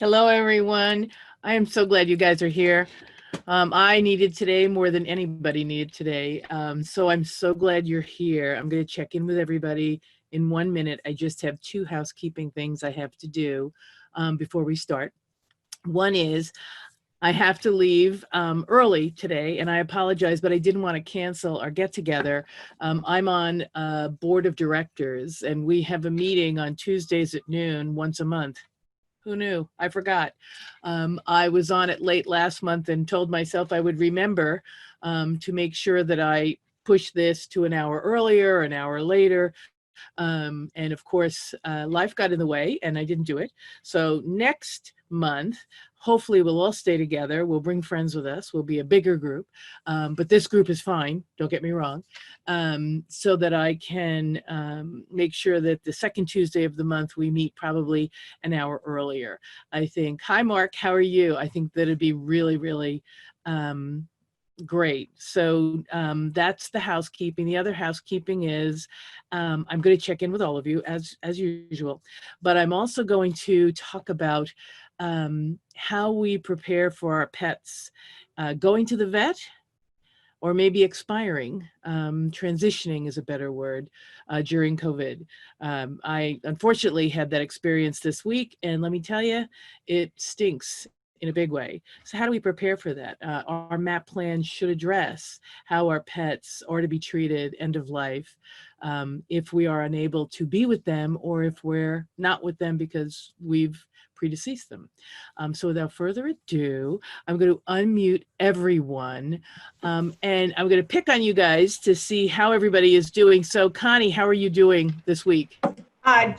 Hello, everyone. I am so glad you guys are here. I needed today more than anybody needed today. So I'm so glad you're here. I'm going to check in with everybody in 1 minute. I just have two housekeeping things I have to do before we start. One is I have to leave early today, and I apologize, but I didn't want to cancel our get together. I'm on a board of directors, and we have a meeting on Tuesdays at noon once a month. Who knew? I forgot. I was on it late last month and told myself I would remember to make sure that I push this to an hour earlier, an hour later. And of course, life got in the way and I didn't do it. So next month, hopefully we'll all stay together. We'll bring friends with us. We'll be a bigger group. But this group is fine. Don't get me wrong. So that I can make sure that the second Tuesday of the month, we meet probably an hour earlier. I think. Hi, Mark. How are you? I think that'd be really, really great. So that's the housekeeping. The other housekeeping is I'm going to check in with all of you as usual, but I'm also going to talk about how we prepare for our pets going to the vet or maybe expiring. Transitioning is a better word during COVID. I unfortunately had that experience this week, and let me tell you, it stinks in a big way. So how do we prepare for that? Our MAP plan should address how our pets are to be treated end of life if we are unable to be with them or if we're not with them because we've predeceased them. So without further ado, I'm going to unmute everyone and I'm going to pick on you guys to see how everybody is doing. So Connie, how are you doing this week?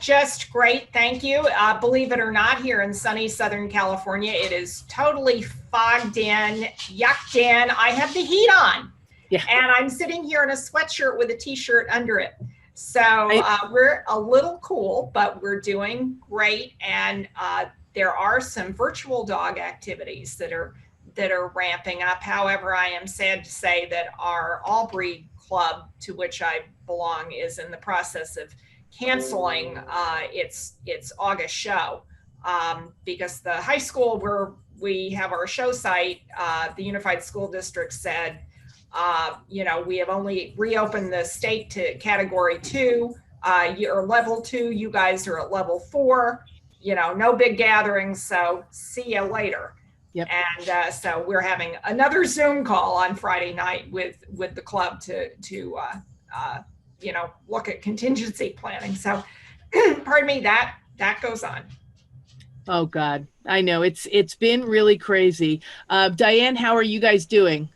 Just great, thank you. Believe it or not, here in sunny Southern California, it is totally fogged in, yucked in. I have the heat on, Yeah. And I'm sitting here in a sweatshirt with a t-shirt under it. So we're a little cool, but we're doing great. And there are some virtual dog activities that are ramping up. However, I am sad to say that our all breed club, to which I belong, is in the process of canceling its August show because the high school where we have our show site, the Unified School District said, we have only reopened the state to category 2 or level 2. You guys are at level 4. No big gatherings. So see you later. Yep. And so we're having another Zoom call on Friday night with the club to look at contingency planning. So pardon me, that goes on. Oh God, I know it's been really crazy. Diane, how are you guys doing?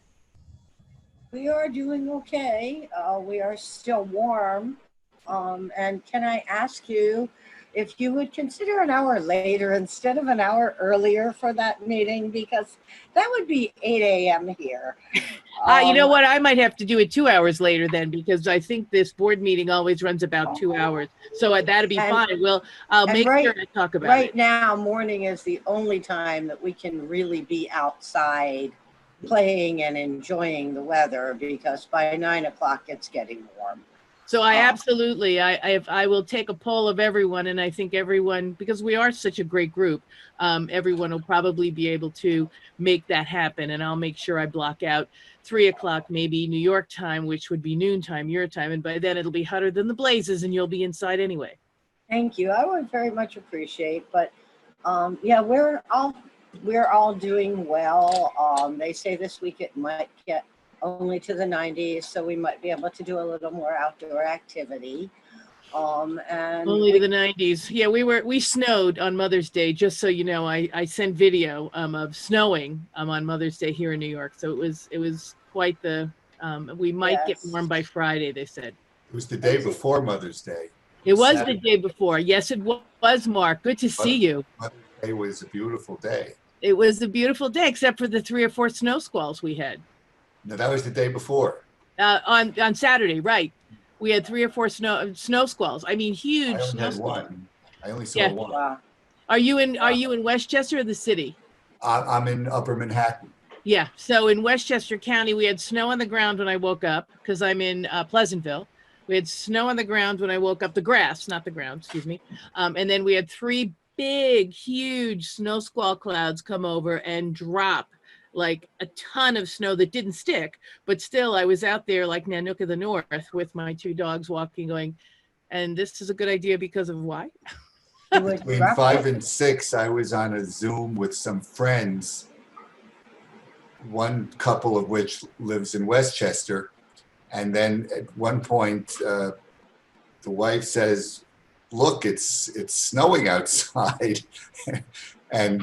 We are doing okay. We are still warm. And can I ask you if you would consider an hour later instead of an hour earlier for that meeting? Because that would be 8 a.m. here. You know what? I might have to do it 2 hours later then, because I think this board meeting always runs about 2 hours. So that'd be fine. Well, I'll make sure to talk about it. Right now, morning is the only time that we can really be outside playing and enjoying the weather, because by 9 o'clock it's getting warm. So I absolutely, I will take a poll of everyone, and I think everyone, because we are such a great group, everyone will probably be able to make that happen. And I'll make sure I block out 3 o'clock, maybe New York time, which would be noontime, your time. And by then it'll be hotter than the blazes and you'll be inside anyway. Thank you. I would very much appreciate, but yeah, we're all doing well. They say this week it might get only to the 90s, so we might be able to do a little more outdoor activity. And only to the 90s. Yeah, we snowed on Mother's Day, just so you know. I sent video of snowing on Mother's Day here in New York. So it was quite the we might get warm by Friday, they said. It was the day before Mother's Day. It was Saturday. The day before. Yes, it was, Mark. Good to see you. Mother's Day was a beautiful day. It was a beautiful day, except for the 3 or 4 snow squalls we had. No, that was the day before. On Saturday, right? We had 3 or 4 snow squalls. I mean, huge snow squalls. I only saw one. Wow. Are you in Westchester or the city? I'm in Upper Manhattan. Yeah. So in Westchester County, we had snow on the ground when I woke up, because I'm in Pleasantville. We had snow on the ground when I woke up, the grass, not the ground, excuse me. And then we had 3 big, huge snow squall clouds come over and drop like a ton of snow that didn't stick, but still I was out there like Nanook of the North with my 2 dogs walking going, and this is a good idea because of why? You would Between drop 5 it. and 6, I was on a Zoom with some friends, one couple of which lives in Westchester. And then at one point, the wife says, "Look, it's snowing outside," and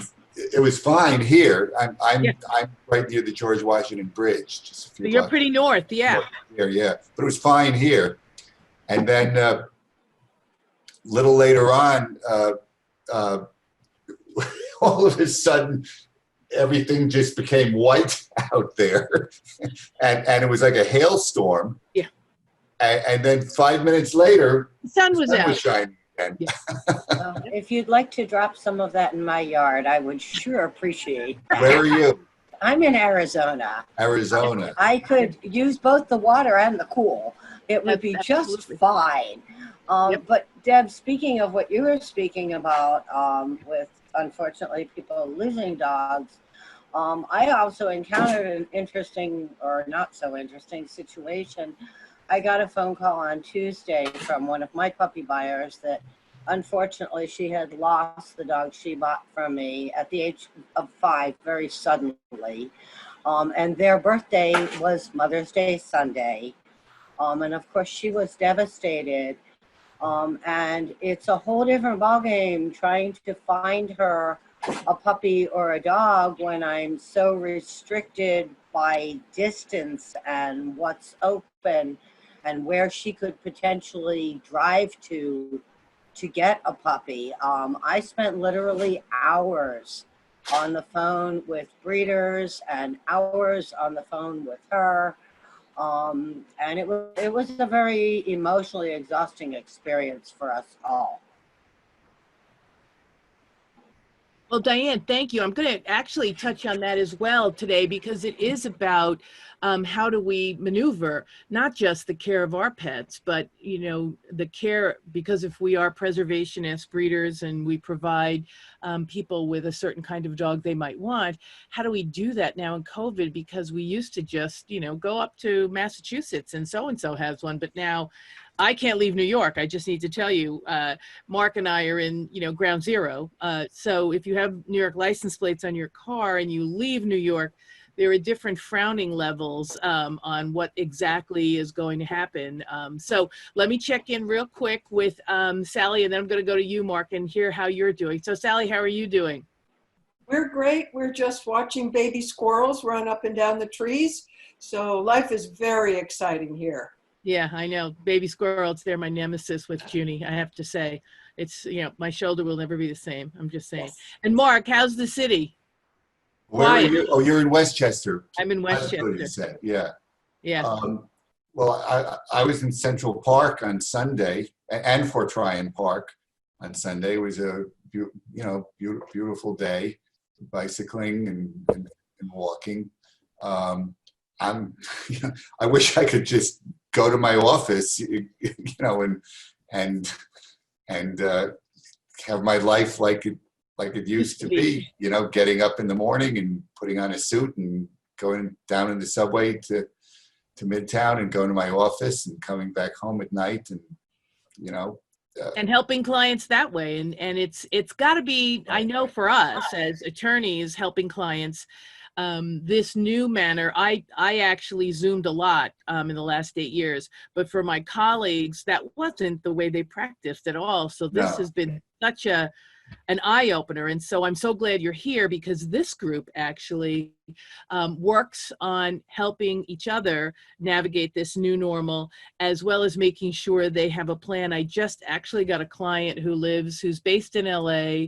it was fine here. Yeah. I'm right near the George Washington Bridge, just a few So you're blocks pretty north, yeah. here, yeah. But it was fine here. And then little later on, all of a sudden, everything just became white out there, and it was like a hailstorm. Yeah. And then 5 minutes later, The sun the was sun out. was shining again. Yeah. Well, if you'd like to drop some of that in my yard, I would sure appreciate that. Where are you? I'm in Arizona. Arizona. I could use both the water and the cool. It would be just Absolutely. fine. Yep. But Deb, speaking of what you were speaking about, with unfortunately people losing dogs, I also encountered an interesting or not so interesting situation. I got a phone call on Tuesday from one of my puppy buyers that unfortunately she had lost the dog she bought from me at the age of 5 very suddenly. And their birthday was Mother's Day Sunday. And of course she was devastated. And it's a whole different ballgame trying to find her a puppy or a dog when I'm so restricted by distance and what's open and where she could potentially drive to get a puppy. I spent literally hours on the phone with breeders and hours on the phone with her. And it was a very emotionally exhausting experience for us all. Well, Diane, thank you. I'm going to actually touch on that as well today because it is about how do we maneuver not just the care of our pets, but the care, because if we are preservationist breeders and we provide people with a certain kind of dog they might want, how do we do that now in COVID? Because we used to just go up to Massachusetts and so has one, but now I can't leave New York. I just need to tell you, Mark and I are in, ground zero. So if you have New York license plates on your car and you leave New York, there are different frowning levels on what exactly is going to happen. So let me check in real quick with Sally, and then I'm going to go to you, Mark, and hear how you're doing. So Sally, how are you doing? We're great. We're just watching baby squirrels run up and down the trees. So life is very exciting here. Yeah, I know. Baby squirrels, they're my nemesis with Junie, I have to say. It's, my shoulder will never be the same. I'm just saying. Yes. And Mark, how's the city? Where are Quiet. you? Oh, you're in Westchester. I'm in That's what you Westchester. said. Yeah. Yeah. Well, I was in Central Park on Sunday and Fort Tryon Park on Sunday. It was a beautiful day, bicycling and walking. I wish I could just go to my office, and have my life like it used to be. Getting up in the morning and putting on a suit and going down in the subway to Midtown and going to my office and coming back home at night and and helping clients that way. And it's got to be, I know for us as attorneys helping clients, this new manner, I actually Zoomed a lot in the last 8 years, but for my colleagues, that wasn't the way they practiced at all. So this has been such an eye-opener. And so I'm so glad you're here because this group actually works on helping each other navigate this new normal, as well as making sure they have a plan. I just actually got a client who's based in LA,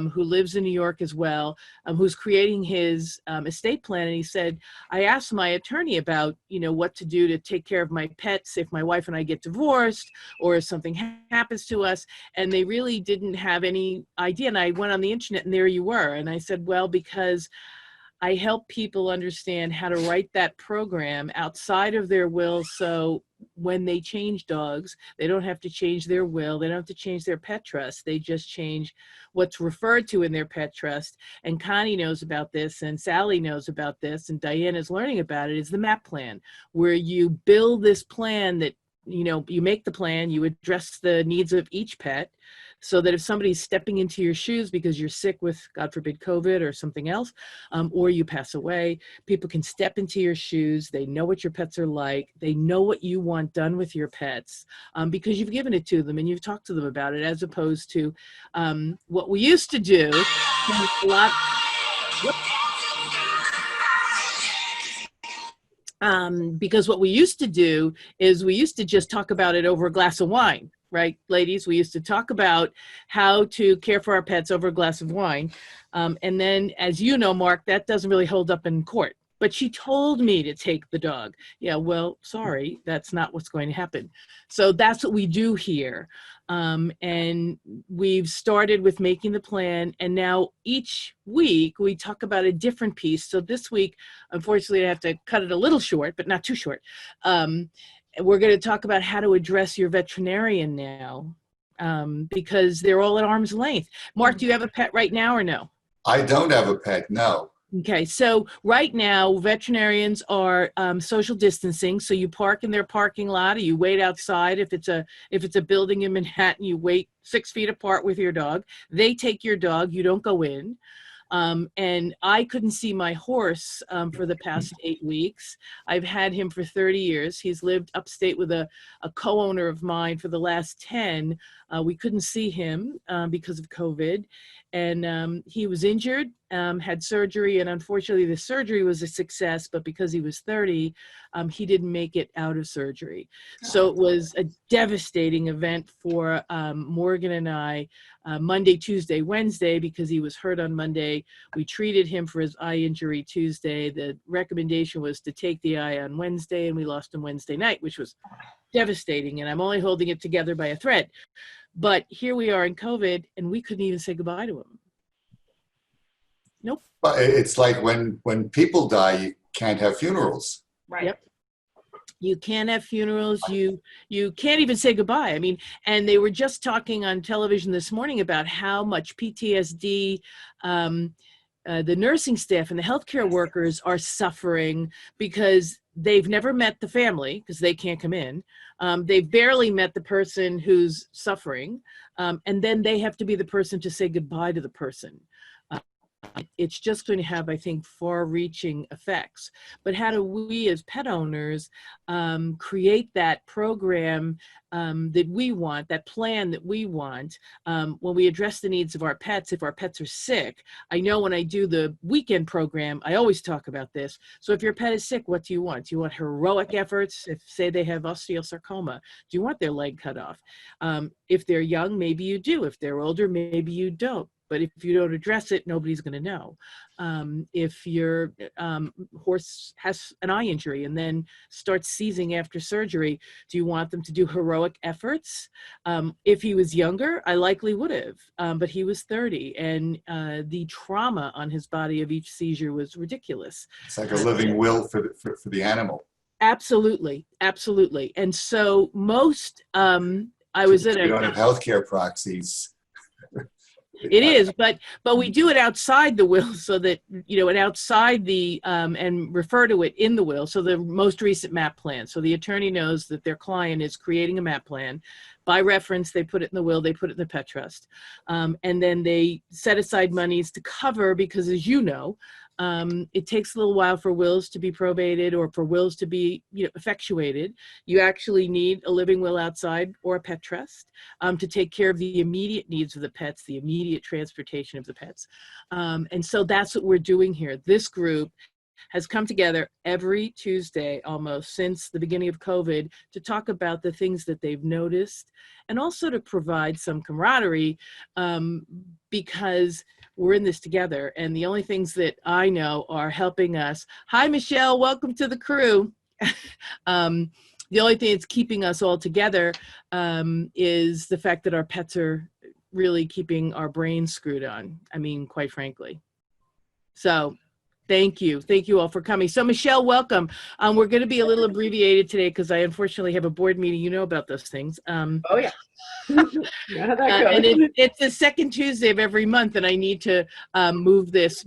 who lives in New York as well, who's creating his estate plan. And he said, I asked my attorney about, what to do to take care of my pets if my wife and I get divorced or if something happens to us. And they really didn't have any idea. And I went on the internet and there you were. And I said, well, because I help people understand how to write that program outside of their will. So when they change dogs, they don't have to change their will. They don't have to change their pet trust. They just change what's referred to in their pet trust. And Connie knows about this, and Sally knows about this, and Diane is learning about it, is the MAP plan, where you build this plan that, you make the plan, you address the needs of each pet, so that if somebody's stepping into your shoes because you're sick with, God forbid, COVID or something else, or you pass away, people can step into your shoes. They know what your pets are like. They know what you want done with your pets, because you've given it to them and you've talked to them about it, as opposed to what we used to do. A lot. Because what we used to do is we used to just talk about it over a glass of wine, right, ladies? We used to talk about how to care for our pets over a glass of wine. And then, as you know, Mark, that doesn't really hold up in court. But she told me to take the dog. Yeah, well, sorry, that's not what's going to happen. So that's what we do here. And we've started with making the plan, and now each week we talk about a different piece. So this week, unfortunately, I have to cut it a little short, but not too short. We're going to talk about how to address your veterinarian now, because they're all at arm's length. Mark, do you have a pet right now or no? I don't have a pet, no. Okay, so right now veterinarians are social distancing. So you park in their parking lot, or you wait outside. If it's a building in Manhattan, you wait 6 feet apart with your dog. They take your dog. You don't go in. And I couldn't see my horse for the past 8 weeks. I've had him for 30 years. He's lived upstate with a co-owner of mine for the last 10. We couldn't see him because of COVID. And he was injured, had surgery, and unfortunately the surgery was a success, but because he was 30, he didn't make it out of surgery. So it was a devastating event for Morgan and I, Monday, Tuesday, Wednesday, because he was hurt on Monday. We treated him for his eye injury Tuesday. The recommendation was to take the eye on Wednesday, and we lost him Wednesday night, which was devastating. And I'm only holding it together by a thread. But here we are in COVID, and we couldn't even say goodbye to him. Nope. But it's like when people die, you can't have funerals. Right. Yep. You can't have funerals. You can't even say goodbye. I mean, and they were just talking on television this morning about how much PTSD the nursing staff and the healthcare workers are suffering, because they've never met the family because they can't come in. They've barely met the person who's suffering. And then they have to be the person to say goodbye to the person. It's just going to have, I think, far-reaching effects. But how do we as pet owners create that program that we want, that plan that we want, when we address the needs of our pets? If our pets are sick, I know when I do the weekend program, I always talk about this. So if your pet is sick, what do you want? Do you want heroic efforts? If, say, they have osteosarcoma, do you want their leg cut off? If they're young, maybe you do. If they're older, maybe you don't. But if you don't address it, nobody's going to know. If your horse has an eye injury and then starts seizing after surgery, do you want them to do heroic efforts? If he was younger, I likely would have, but he was 30, and the trauma on his body of each seizure was ridiculous. It's like a living will for the animal. Absolutely, absolutely. And so most, I was at We don't have healthcare proxies. It is, but we do it outside the will, so that, and outside the, and refer to it in the will. So the most recent MAP plan. So the attorney knows that their client is creating a MAP plan. By reference, they put it in the will, they put it in the pet trust. And then they set aside monies to cover, because as you know, it takes a little while for wills to be probated or for wills to be effectuated. You actually need a living will outside or a pet trust to take care of the immediate needs of the pets, the immediate transportation of the pets. And so that's what we're doing here. This group has come together every Tuesday almost since the beginning of COVID to talk about the things that they've noticed, and also to provide some camaraderie, because we're in this together, and the only things that I know are helping us. Hi, Michelle, welcome to the crew. The only thing that's keeping us all together is the fact that our pets are really keeping our brains screwed on. I mean, quite frankly. So Thank you. Thank you all for coming. So Michelle, welcome. We're going to be a little abbreviated today because I unfortunately have a board meeting. You know about those things. Oh, yeah. Yeah, how that And goes. it's the second Tuesday of every month, and I need to move this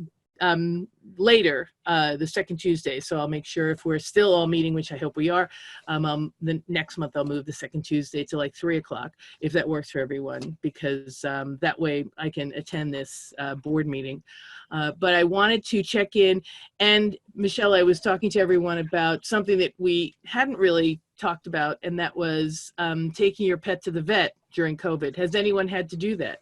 later, the second Tuesday. So I'll make sure if we're still all meeting, which I hope we are, the next month I'll move the second Tuesday to like 3 o'clock, if that works for everyone, because that way I can attend this board meeting. But I wanted to check in, and Michelle, I was talking to everyone about something that we hadn't really talked about, and that was taking your pet to the vet during COVID. Has anyone had to do that?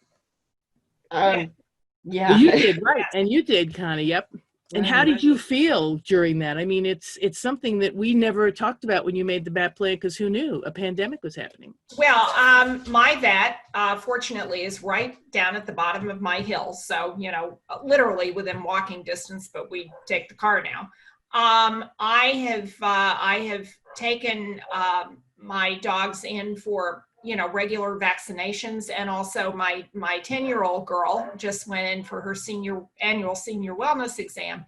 Yeah. You did, right? And you did, Connie. Yep. And how did you feel during that? I mean, it's something that we never talked about when you made the MAAP plan, because who knew a pandemic was happening? Well, my vet, fortunately, is right down at the bottom of my hill. So, you know, literally within walking distance, but we take the car now. I have taken my dogs in for, you know, regular vaccinations, and also my 10-year-old girl just went in for her annual senior wellness exam.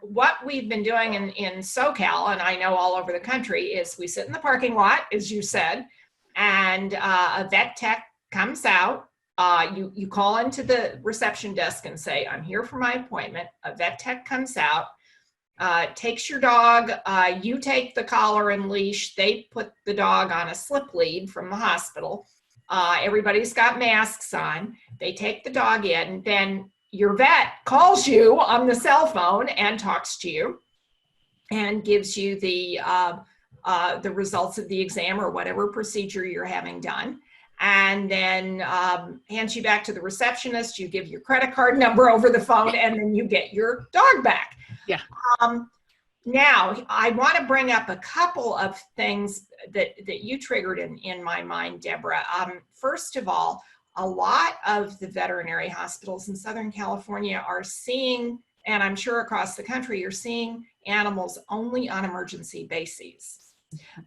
What we've been doing in SoCal, and I know all over the country, is we sit in the parking lot, as you said, and a vet tech comes out. You call into the reception desk and say, I'm here for my appointment. A vet tech comes out, takes your dog, you take the collar and leash, they put the dog on a slip lead from the hospital. Everybody's got masks on. They take the dog in, then your vet calls you on the cell phone and talks to you and gives you the results of the exam or whatever procedure you're having done. And then hands you back to the receptionist. You give your credit card number over the phone, and then you get your dog back. Yeah. Now, I want to bring up a couple of things that you triggered in my mind, Deborah. First of all, a lot of the veterinary hospitals in Southern California are seeing, and I'm sure across the country, you're seeing animals only on emergency bases.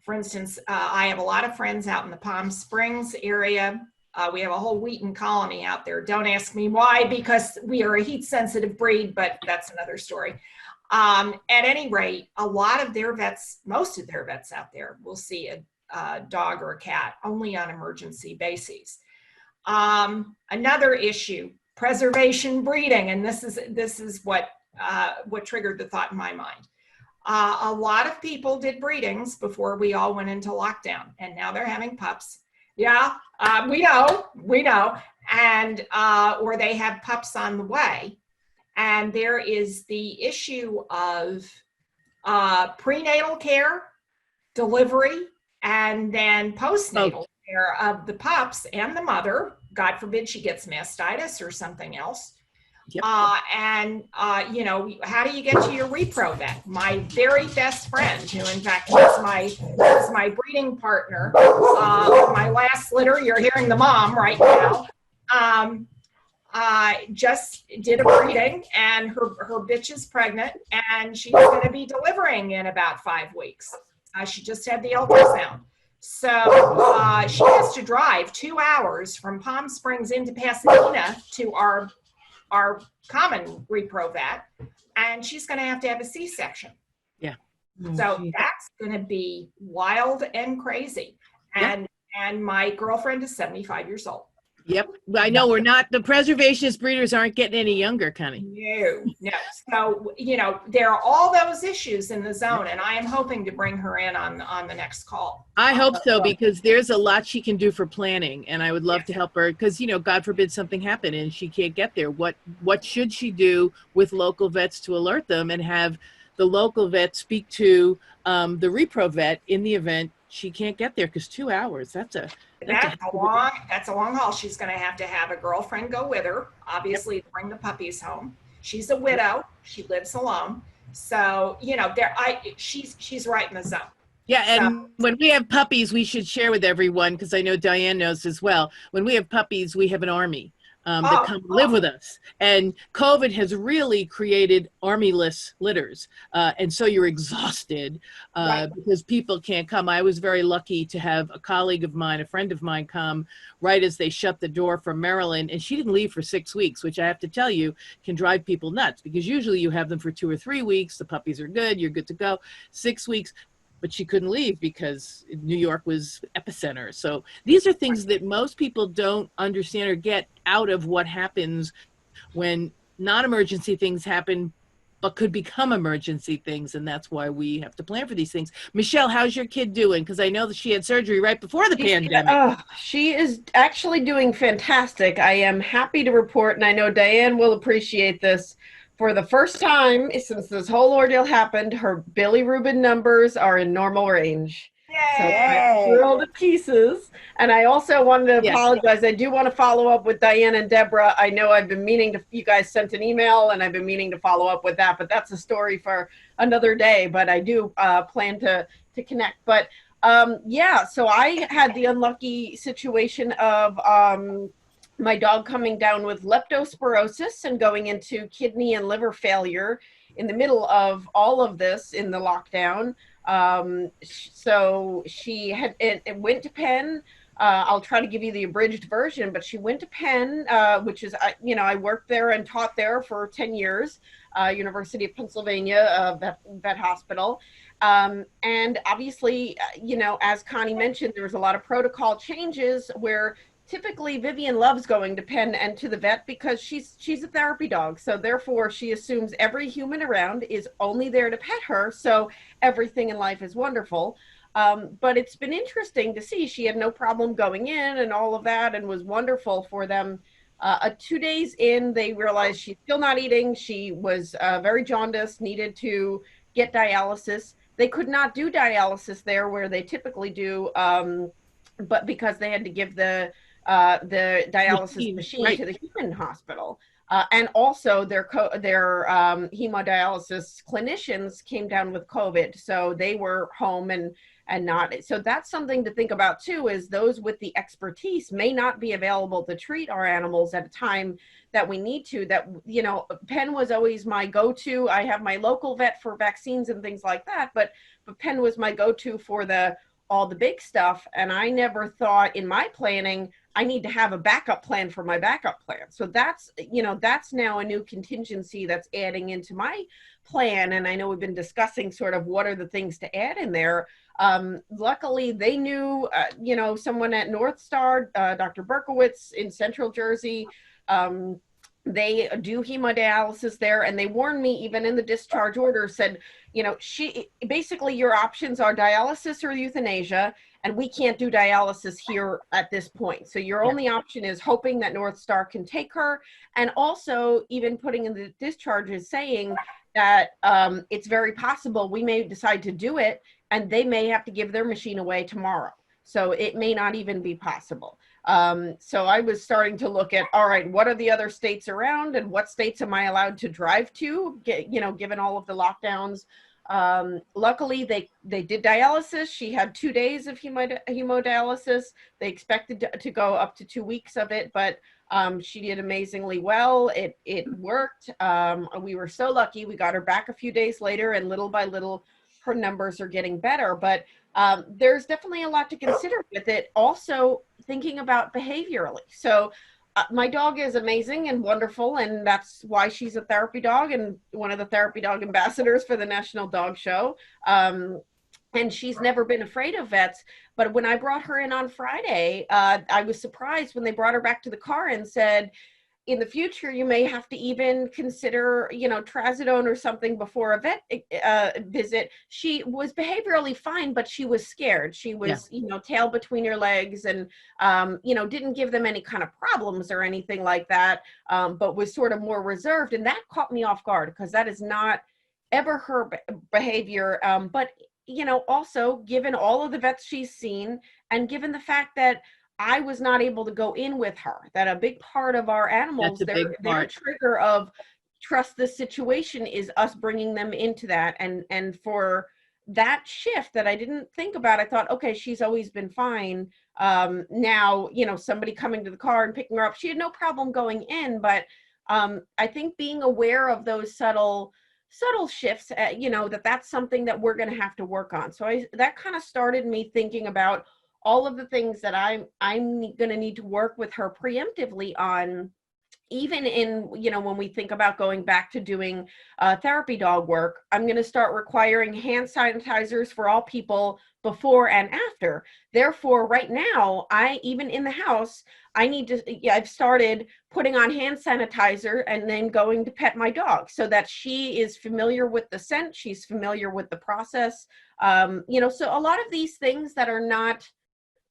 For instance, I have a lot of friends out in the Palm Springs area. We have a whole Wheaton colony out there. Don't ask me why, because we are a heat sensitive breed, but that's another story. At any rate, a lot of their vets, most of their vets out there will see a dog or a cat only on emergency bases. Another issue, preservation breeding, and this is what triggered the thought in my mind. A lot of people did breedings before we all went into lockdown, and now they're having pups. Yeah, we know, and or they have pups on the way. And there is the issue of prenatal care, delivery, and then postnatal care of the pups and the mother. God forbid she gets mastitis or something else. Yep. You know, how do you get to your repro vet? My very best friend, who in fact was my breeding partner, my last litter, you're hearing the mom right now, just did a breeding, and her bitch is pregnant, and she's going to be delivering in about 5 weeks. She just had the ultrasound. So she has to drive 2 hours from Palm Springs into Pasadena to our common repro vet, and she's going to have a C-section. Yeah. So that's going to be wild and crazy. And my girlfriend is 75 years old. Yep. I know the preservationist breeders aren't getting any younger, Connie. No. So, you know, there are all those issues in the zone, and I am hoping to bring her in on the next call. I hope so, because there's a lot she can do for planning, and I would love to help her, because, you know, God forbid something happened and she can't get there. What should she do with local vets to alert them, and have the local vet speak to the repro vet in the event she can't get there? Because 2 hours, that's a long haul. She's going to have a girlfriend go with her, obviously, to bring the puppies home. She's a widow. She lives alone. So, you know, she's right in the zone. Yeah, and when we have puppies, we should share with everyone, because I know Diane knows as well. When we have puppies, we have an army. that come live with us. And COVID has really created army-less litters. And so you're exhausted because people can't come. I was very lucky to have a colleague of mine, a friend of mine, come right as they shut the door from Maryland. And she didn't leave for 6 weeks, which I have to tell you can drive people nuts, because usually you have them for 2 or 3 weeks. The puppies are good. You're good to go. 6 weeks. But she couldn't leave because New York was epicenter. So these are things that most people don't understand or get out of what happens when non-emergency things happen, but could become emergency things. And that's why we have to plan for these things. Michelle, how's your kid doing? Because I know that she had surgery right before the pandemic. She is actually doing fantastic. I am happy to report, and I know Diane will appreciate this. For the first time since this whole ordeal happened, her bilirubin numbers are in normal range. So I'm thrilled to pieces. And I also wanted to apologize. I do want to follow up with Diane and Deborah. I know I've been meaning to, you guys sent an email and I've been meaning to follow up with that, but that's a story for another day. But I do plan to connect. But yeah, so I had the unlucky situation of my dog coming down with leptospirosis and going into kidney and liver failure in the middle of all of this in the lockdown. So she had it went to Penn. I'll try to give you the abridged version, but she went to Penn, which is, you know, I worked there and taught there for 10 years, University of Pennsylvania vet hospital. And obviously, you know, as Connie mentioned, there was a lot of protocol changes where typically Vivian loves going to Penn and to the vet because she's a therapy dog. So therefore she assumes every human around is only there to pet her. So everything in life is wonderful. But it's been interesting to see she had no problem going in and all of that and was wonderful for them. 2 days in, they realized she's still not eating. She was very jaundiced, needed to get dialysis. They could not do dialysis there where they typically do, but because they had to give the dialysis machine to the human hospital. And also their hemodialysis clinicians came down with COVID. So they were home and not. So that's something to think about too, is those with the expertise may not be available to treat our animals at a time that we need to. That, you know, Penn was always my go-to. I have my local vet for vaccines and things like that, but Penn was my go-to for all the big stuff. And I never thought in my planning, I need to have a backup plan for my backup plan. So that's, you know, that's now a new contingency that's adding into my plan. And I know we've been discussing sort of what are the things to add in there. Luckily they knew, you know, someone at North Star, Dr. Berkowitz in Central Jersey, they do hemodialysis there, and they warned me even in the discharge order, said, you know, basically your options are dialysis or euthanasia, and we can't do dialysis here at this point. So your only option is hoping that North Star can take her, and also even putting in the discharges saying that it's very possible we may decide to do it, and they may have to give their machine away tomorrow. So it may not even be possible. So I was starting to look at, all right, what are the other states around and what states am I allowed to drive to, you know, given all of the lockdowns. Luckily they did dialysis. She had 2 days of hemodialysis. They expected to go up to 2 weeks of it, but she did amazingly well. It worked. We were so lucky. We got her back a few days later, and little by little her numbers are getting better. But there's definitely a lot to consider with it. Also thinking about behaviorally. So my dog is amazing and wonderful, and that's why she's a therapy dog and one of the therapy dog ambassadors for the National Dog Show. And she's never been afraid of vets. But when I brought her in on Friday, I was surprised when they brought her back to the car and said, in the future, you may have to even consider, you know, trazodone or something before a vet visit. She was behaviorally fine, but she was scared. She was, you know, tail between her legs and, you know, didn't give them any kind of problems or anything like that, but was sort of more reserved. And that caught me off guard because that is not ever her behavior. But, you know, also given all of the vets she's seen and given the fact that I was not able to go in with her, that a big part of our animals, their trigger of trust this situation is us bringing them into that. And for that shift that I didn't think about, I thought, okay, she's always been fine. Now, you know, somebody coming to the car and picking her up, she had no problem going in, but I think being aware of those subtle shifts, you know, that's something that we're going to have to work on. So that kind of started me thinking about all of the things that I'm going to need to work with her preemptively on, even in, you know, when we think about going back to doing therapy dog work. I'm going to start requiring hand sanitizers for all people before and after. Therefore, right now, even in the house, I need to, I've started putting on hand sanitizer and then going to pet my dog so that she is familiar with the scent. She's familiar with the process. You know, so a lot of these things that are not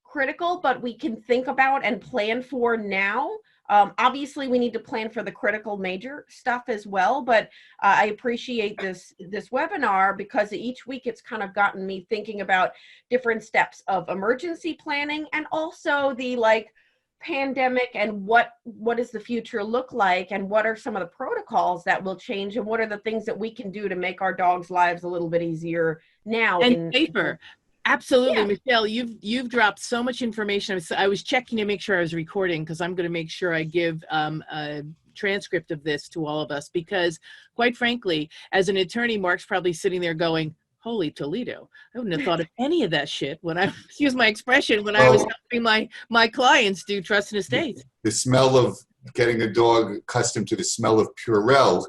critical, but we can think about and plan for now. Obviously, we need to plan for the critical major stuff as well, but I appreciate this webinar because each week it's kind of gotten me thinking about different steps of emergency planning and also the like pandemic and what does the future look like and what are some of the protocols that will change and what are the things that we can do to make our dogs' lives a little bit easier now and safer. Absolutely, Yeah. Michelle, you've dropped so much information. I was checking to make sure I was recording because I'm going to make sure I give a transcript of this to all of us because, quite frankly, as an attorney, Mark's probably sitting there going, holy Toledo, I wouldn't have thought of any of that shit when I, excuse my expression, when I was helping my clients do trust and estates. The smell of getting a dog accustomed to the smell of Purell,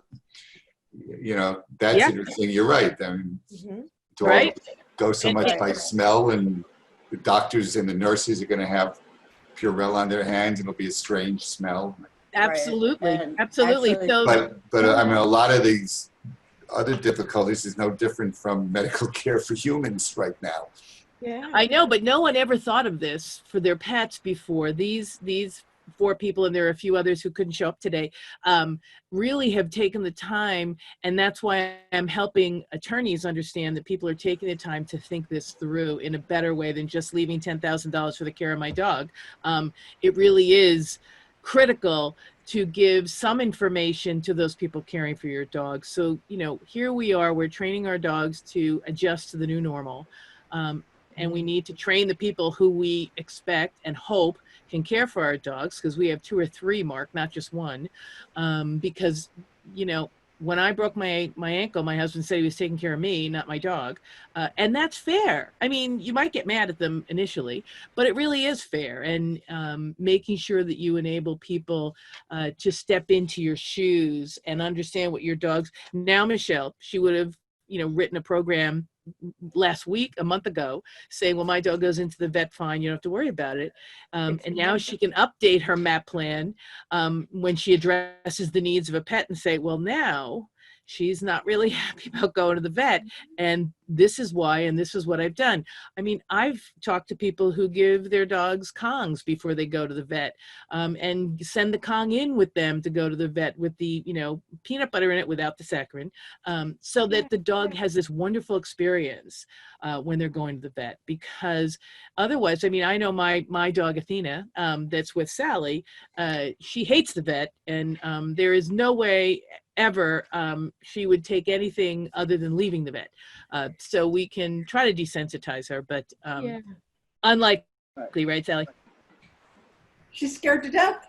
you know, that's interesting. You're right. I mean, dogs right? go so much by smell, and the doctors and the nurses are going to have Purell on their hands, and it'll be a strange smell. Absolutely, Right. absolutely. Actually, So, But I mean, a lot of these other difficulties is no different from medical care for humans right now. Yeah. I know, but no one ever thought of this for their pets before. These 4 people, and there are a few others who couldn't show up today, really have taken the time, and that's why I'm helping attorneys understand that people are taking the time to think this through in a better way than just leaving $10,000 for the care of my dog. It really is critical to give some information to those people caring for your dog. So, you know, here we are, we're training our dogs to adjust to the new normal. And we need to train the people who we expect and hope can care for our dogs, because we have 2 or 3, Mark, not just 1. Because, you know, when I broke my ankle, my husband said he was taking care of me, not my dog. And that's fair. I mean, you might get mad at them initially, but it really is fair. And making sure that you enable people to step into your shoes and understand what your dog's. Now, Michelle, she would have, you know, written a program last week, a month ago, saying, well, my dog goes into the vet fine, you don't have to worry about it. And now she can update her MAP plan when she addresses the needs of a pet and say, well, now she's not really happy about going to the vet, and this is why, and this is what I've done. I mean, I've talked to people who give their dogs Kongs before they go to the vet, and send the Kong in with them to go to the vet with the, you know, peanut butter in it without the saccharin, so that the dog has this wonderful experience when they're going to the vet. Because otherwise, I mean, I know my dog Athena, that's with Sally, she hates the vet, and there is no way ever she would take anything other than leaving the vet. So we can try to desensitize her, but unlikely, right, Sally? She's scared to death,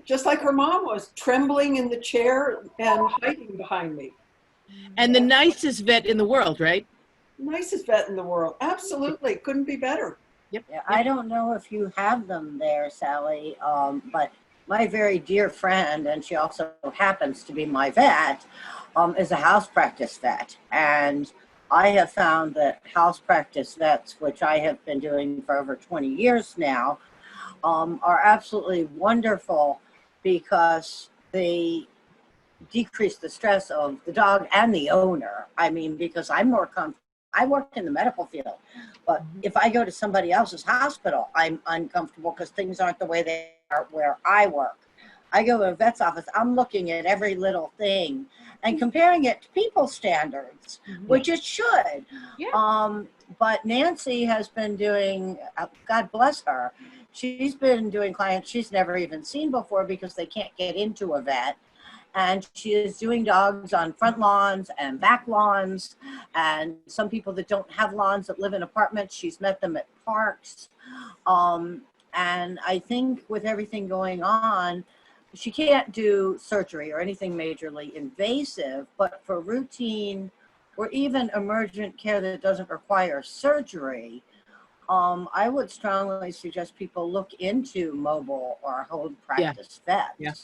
just like her mom was, trembling in the chair and hiding behind me. And the nicest vet in the world, right? Nicest vet in the world. Absolutely. Couldn't be better. Yep. Yeah, I don't know if you have them there, Sally, but my very dear friend, and she also happens to be my vet, is a house practice vet. And I have found that house practice vets, which I have been doing for over 20 years now, are absolutely wonderful because they decrease the stress of the dog and the owner. I mean, because I'm more comfortable. I work in the medical field, but if I go to somebody else's hospital, I'm uncomfortable because things aren't the way they are where I work. I go to a vet's office, I'm looking at every little thing and comparing it to people's standards, which it should. Yeah. But Nancy has been doing, God bless her, she's been doing clients she's never even seen before because they can't get into a vet. And she is doing dogs on front lawns and back lawns. And some people that don't have lawns that live in apartments, she's met them at parks. And I think with everything going on, she can't do surgery or anything majorly invasive, but for routine or even emergent care that doesn't require surgery, I would strongly suggest people look into mobile or home practice vets. Yeah.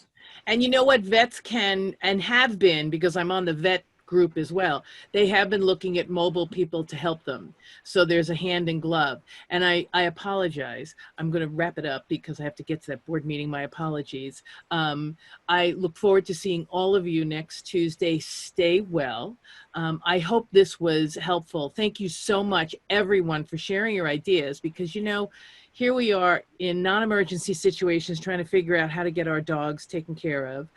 And you know what, vets can and have been, because I'm on the vet group as well, they have been looking at mobile people to help them. So there's a hand in glove. And I apologize. I'm going to wrap it up because I have to get to that board meeting. My apologies. I look forward to seeing all of you next Tuesday. Stay well. I hope this was helpful. Thank you so much, everyone, for sharing your ideas, because, you know, here we are in non-emergency situations trying to figure out how to get our dogs taken care of.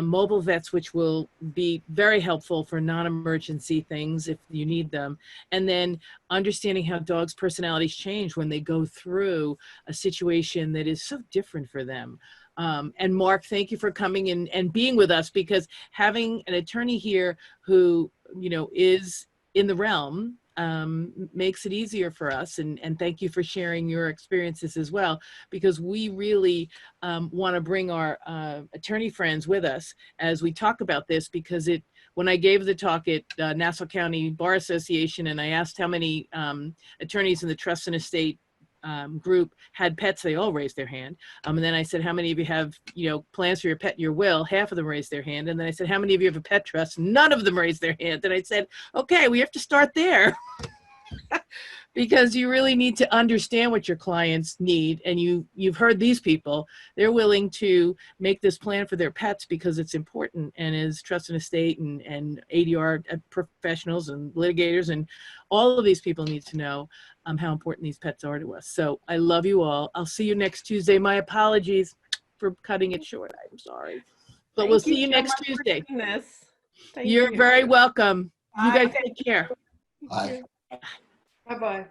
Mobile vets, which will be very helpful for non-emergency things if you need them. And then understanding how dogs' personalities change when they go through a situation that is so different for them. And Mark, thank you for coming in and being with us, because having an attorney here who, you know, is in the realm makes it easier for us. And thank you for sharing your experiences as well, because we really want to bring our attorney friends with us as we talk about this, because when I gave the talk at Nassau County Bar Association and I asked how many attorneys in the trust and estate group had pets, they all raised their hand. And then I said, how many of you have, you know, plans for your pet in your will? Half of them raised their hand. And then I said, how many of you have a pet trust? None of them raised their hand. And I said, okay, we have to start there. Because you really need to understand what your clients need. And you've heard these people, they're willing to make this plan for their pets because it's important. And as trust and estate and ADR professionals and litigators and all of these people need to know how important these pets are to us. So I love you all. I'll see you next Tuesday. My apologies for cutting it short. I'm sorry. But we'll see you next Tuesday. Thank You're you. very welcome. You guys Bye. take care. Bye. Bye-bye.